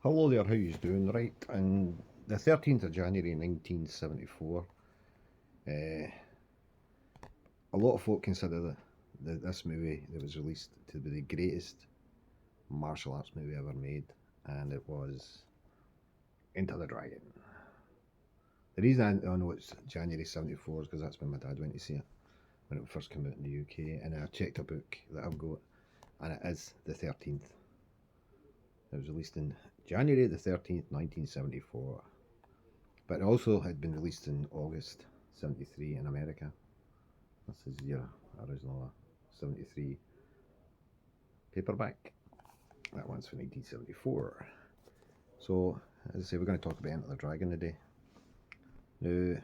Hello there, how you doing? Right, and the 13th of January 1974, a lot of folk consider this movie that was released to be the greatest martial arts movie ever made, and it was Enter the Dragon. The reason I know it's January 74 is because that's when my dad went to see it, when it first came out in the UK, and I checked a book that I've got, and it is the 13th. It was released in January the 13th, 1974. But it also had been released in August 73 in America. This is your original 73 paperback. That one's from 1974. So, as I say, we're going to talk about Enter the Dragon today. Now,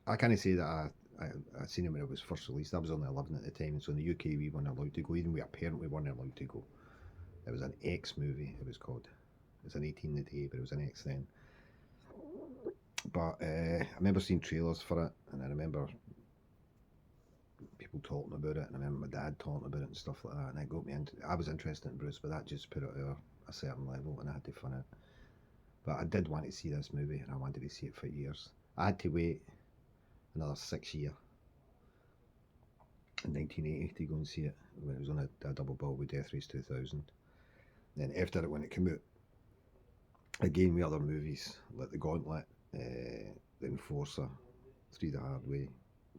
I can't say that I seen it when it was first released. I was only 11 at the time, so in the UK we weren't allowed to go. Even with a parent, we weren't allowed to go. It was an X movie, it was called. It's an 18 today, but it was an X then. But I remember seeing trailers for it, and I remember people talking about it, and I remember my dad talking about it and stuff like that, and it got me into. I was interested in Bruce, but that just put it at a certain level, and I had to fund it. But I did want to see this movie, and I wanted to see it for years. I had to wait another 6 years in 1980 to go and see it when it was on a double bill with Death Race 2000. Then after it, when it came out, again with other movies like The Gauntlet, The Enforcer, Three the Hard Way,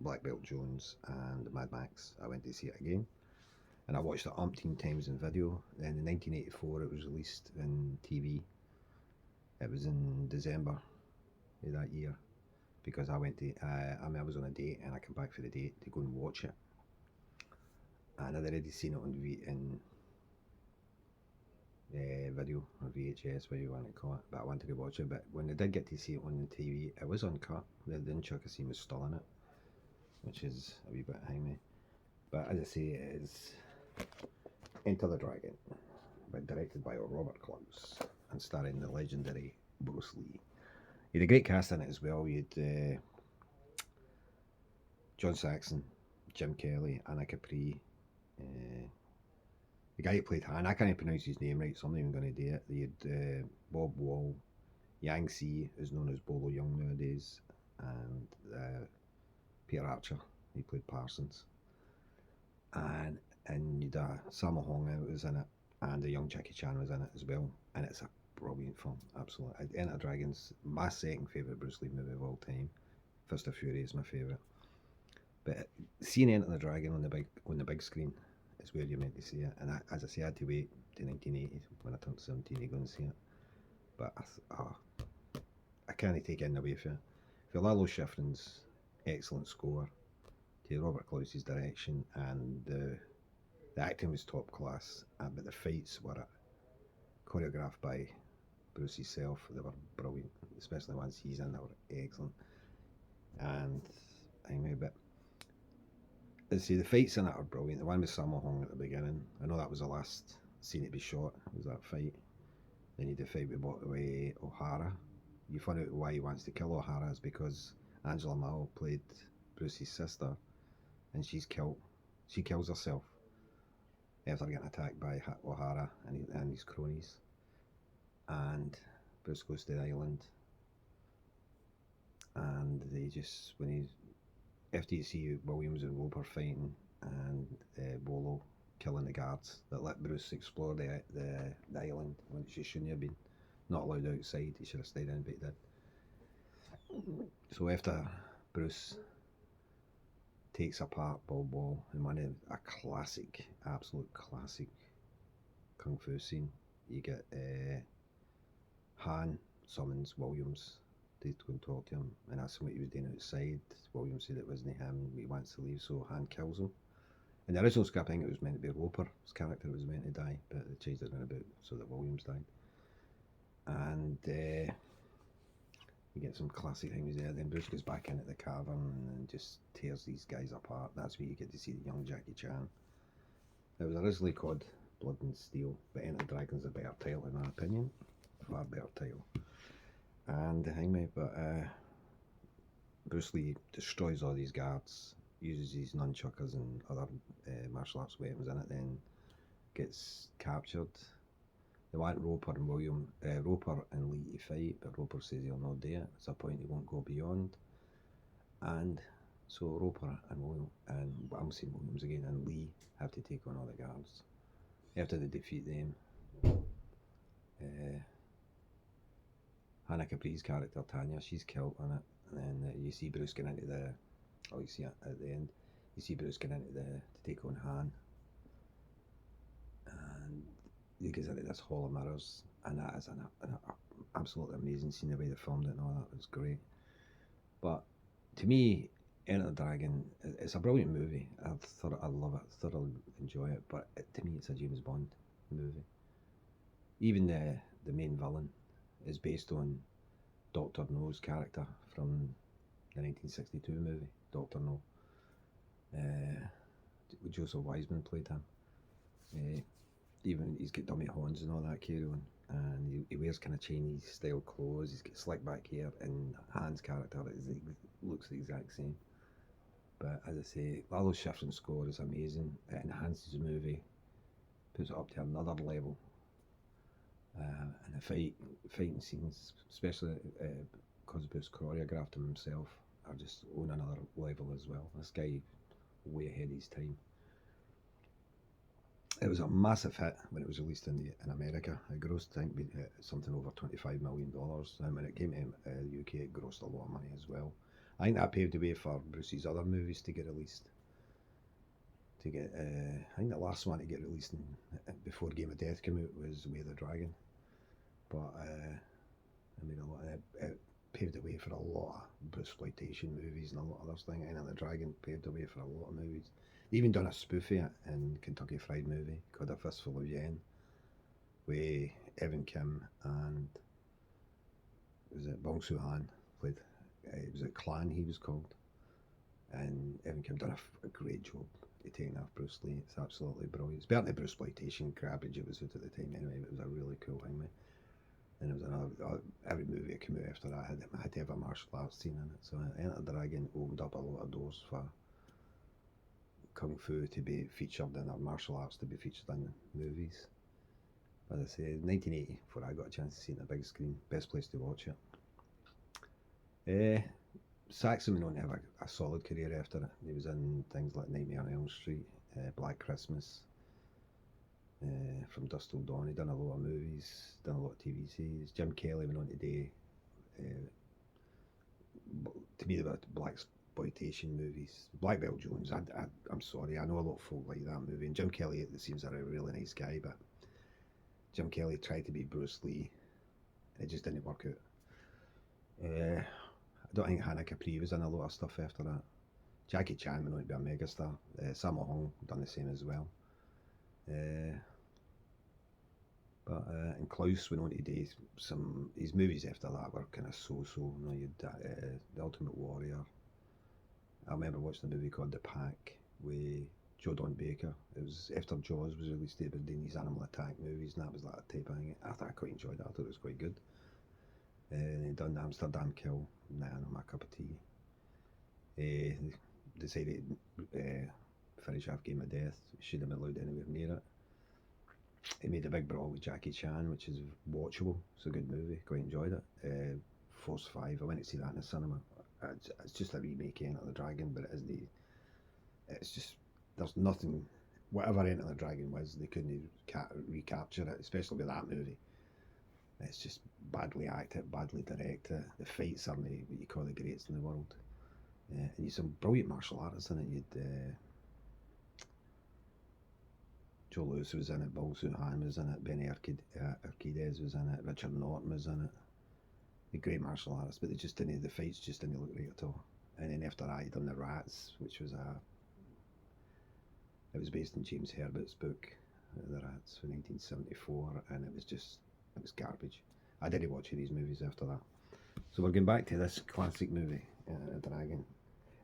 Black Belt Jones, and Mad Max, I went to see it again. And I watched it umpteen times in video. Then in 1984 it was released in TV. It was in December of that year because I went to, I was on a date and I came back for the date to go and watch it. And I'd already seen it on video or VHS, whatever you want to call it, but I wanted to watch it. But when I did get to see it on the TV, it was uncut. The nunchuck scene was still in it, which is a wee bit behind me. But as I say, it is Enter the Dragon, but directed by Robert Klaus and starring the legendary Bruce Lee. You had a great cast in it as well. You had John Saxon, Jim Kelly, Anna Capri, the guy who played Han. I can't pronounce his name right, so I'm not even going to do it. You had Bob Wall, Yang Si, who's known as Bolo Young nowadays, and Peter Archer. He played Parsons. And you'd Sammo Hung was in it, and the young Jackie Chan was in it as well. And it's a brilliant film, absolutely. Enter Dragon's my second favourite Bruce Lee movie of all time. Fist of Fury is my favourite. But seeing Enter the Dragon on the big screen is where you're meant to see it. And as I say, I had to wait to 1980 when I turned 17 to go and see it. But I can't take it away from it. For Lalo Schifrin's excellent score, to Robert Klaus's direction, and the acting was top class, but the fights were choreographed by Bruce himself. They were brilliant, especially once he's in. They were excellent. And anyway, but let's see, the fights in it are brilliant. The one with Sammo Hung at the beginning, I know that was the last scene to be shot, was that fight. Then you had the fight with O'Hara. You find out why he wants to kill O'Hara is because Angela Mao played Bruce's sister, and she kills herself after getting attacked by O'Hara and his cronies. And Bruce goes to the island, and they just, after you see Williams and Roper fighting, and Bolo killing the guards that let Bruce explore the island when she shouldn't have been, not allowed outside. He should have stayed in, but he did. So after Bruce takes apart Bob Wall in a classic, absolute classic kung fu scene, you get Han summons Williams to go and talk to him and ask him what he was doing outside. Williams said it wasn't him, he wants to leave, so Han kills him. In the original script, I think it was meant to be Roper's character that was meant to die, but they changed it around a bit so that Williams died. And you get some classic things there. Then Bruce goes back into the cavern and just tears these guys apart. That's where you get to see the young Jackie Chan. It was originally called Blood and Steel, but Enter the Dragon's a better title in my opinion. Far better title. And anyway, but Bruce Lee destroys all these guards, uses his nunchuckers and other martial arts weapons in it, then gets captured They want Roper and Lee to fight, but Roper says he'll not do it. It's a point he won't go beyond. And so Roper and I'm saying Williams again, and Lee have to take on all the guards. After they defeat them, Hannah Capri's character Tanya, she's killed on it, and then you see Bruce get into the. Oh, you see it at the end. You see Bruce get into to take on Han, and he goes into this hall of mirrors, and that is an absolutely amazing scene. The way they filmed it and all that was great. But to me, Enter the Dragon, it's a brilliant movie. I love it, thoroughly enjoy it. But to me, it's a James Bond movie. Even the main villain is based on Dr. No's character from the 1962 movie, Dr. No. Joseph Wiseman played him. Even he's got dummy horns and all that carry on, and he wears kind of Chinese style clothes. He's got slick back hair, and Han's character looks the exact same. But as I say, Lalo Schifrin's score is amazing. It enhances the movie, puts it up to another level. And the fighting scenes, especially because Bruce choreographed them himself, are just on another level as well. This guy, way ahead of his time. It was a massive hit when it was released in America. It grossed, I think, something over $25 million. And when it came to the UK, it grossed a lot of money as well. I think that paved the way for Bruce's other movies to get released. I think the last one to get released before Game of Death came out was Way of the Dragon. But it paved the way for a lot of Bruceploitation movies and a lot of other things. And the Dragon paved the way for a lot of movies. They even done a spoof of it in Kentucky Fried Movie called A Fistful of Yen, where Evan Kim and was it Bong Soo-han played. It was a Clan he was called, and Evan Kim done a great job of taking off Bruce Lee. It's absolutely brilliant. It's better than the Bruceploitation garbage it was out at the time anyway, but it was a really cool thing, mate. And it was every movie that came out after that had to have a martial arts scene in it. So Enter the Dragon opened up a lot of doors for Kung Fu to be featured in, or martial arts to be featured in movies. As I say, 1980, before I got a chance to see it on the big screen, best place to watch it. Saxon went on to have a solid career after it. He was in things like Nightmare on Elm Street, Black Christmas, From Dusk Till Dawn. He done a lot of movies, done a lot of TV series. Jim Kelly went on to do, to me, the blaxploitation movies. Black Belt Jones, I'm sorry, I know a lot of folk like that movie. And Jim Kelly seems a really nice guy, but Jim Kelly tried to be Bruce Lee. It just didn't work out. I don't think Hannah Capri was in a lot of stuff after that. Jackie Chan went on to be a megastar. Sammo Hung done the same as well. And Klaus went on to do his movies after that were kind of so-so. You know, you'd The Ultimate Warrior. I remember watching a movie called The Pack with Joe Don Baker. It was after Jaws was released. They were doing these animal attack movies, and that was like a type of thing. I quite enjoyed that. I thought it was quite good. They done Amsterdam Kill. Nah, not my cup of tea. Decided finish off Game of Death. Shouldn't have been allowed anywhere near it. He made a big brawl with Jackie Chan, which is watchable. It's a good movie. Quite enjoyed it. Force 5. I went to see that in the cinema. It's just a remake of Enter the Dragon, but it's just there's nothing. Whatever Enter the Dragon was, they couldn't recapture it, especially with that movie. It's just badly acted, badly directed. The fights aren't what you call the greatest in the world. And you some brilliant martial artists in it. You'd Joe Lewis was in it, Bong Soo-han was in it, Benny Urquidez was in it, Richard Norton was in it. The great martial artists, but the fights just didn't look right at all. And then after that, he done The Rats, which was it was based on James Herbert's book, The Rats, from 1974, and it was garbage. I didn't watch these movies after that. So we're going back to this classic movie, Dragon.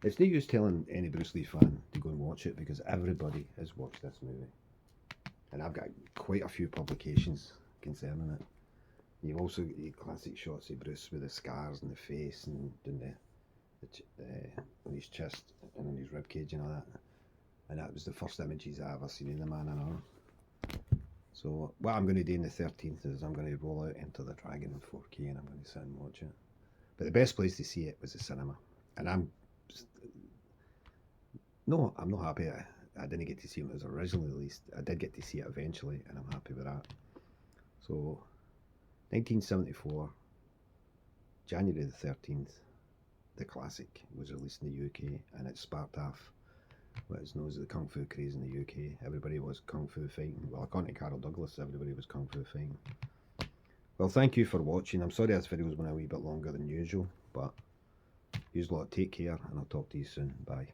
It's no use telling any Bruce Lee fan to go and watch it because everybody has watched this movie. And I've got quite a few publications concerning it. You've also got the classic shots of Bruce with the scars on the face and doing on his chest and on his ribcage and all that. And that was the first images I ever seen of the man in arm. So what I'm going to do on the 13th is I'm going to roll out Enter the Dragon in 4K, and I'm going to sit and watch it. But the best place to see it was the cinema, and I'm not happy. I didn't get to see it when it was originally released. I did get to see it eventually, and I'm happy with that. So 1974, January the 13th, the classic was released in the UK, and it sparked off what is known as the Kung Fu craze in the UK. Everybody was Kung Fu fighting. Well, according to Carol Douglas, everybody was Kung Fu fighting. Well, thank you for watching. I'm sorry this video's been a wee bit longer than usual, but you lot take care, and I'll talk to you soon. Bye.